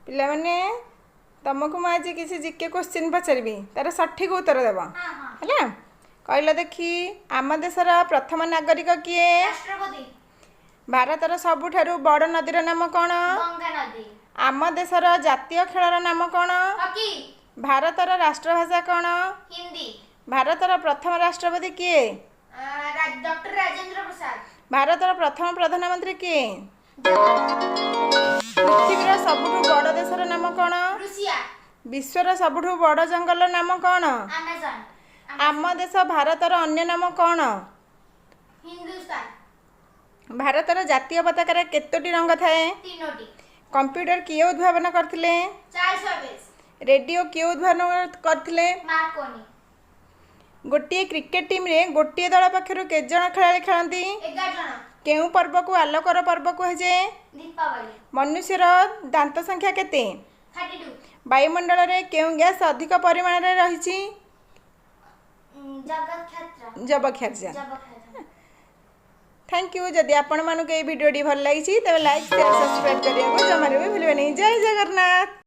पिला माने तुमको मुझे आज किसी जीके क्वेश्चन पचारि तार सठिक उत्तर देव है कहल देखी आम देशर प्रथम नागरिक किए राष्ट्रपति भारतर सबुठारु बड़ नदीर नाम कौन गंगा नदी आम देशर जातीय खेलर नाम कौन हॉकी भारतर राष्ट्रभाषा कौन हिंदी भारतर प्रथम राष्ट्रपति किए डॉक्टर राजेंद्र प्रसाद भारतर प्रथम प्रधानमंत्री किए पृथ्वीर सबुठु बड़ देशर नाम कौन रूसिया विश्वर सबुठु बड़ जंगल नाम कौन अमेज़न आम देश भारतर अन्य नाम कौन हिंदुस्तान भारतर जातीय पताकार केतोटी रंग थाए तीनोटी कंप्यूटर किए उद्भावन करथिले चार्ल्स बेबेज रेडियो किए उद्भावन करथिले मार्कोनी गोटे क्रिकेट टीम रे गोटे दल पक्षरु के जण खेलाड़ी खेलती 11 जन केउ पर्व को आलोकर पर्व कहुए दीपावली मनुष्यर दांत संख्या केते 32 वायुमंडल रे केउ गैस अधिक परिमाण रे रहिछि जबख्यात्रा थैंक यू जदि आपण मानक ये वीडियो भल लगी तेज लाइक शेयर सब्सक्राइब करने को जमारे भी भूलिए नहीं। जय जगन्नाथ।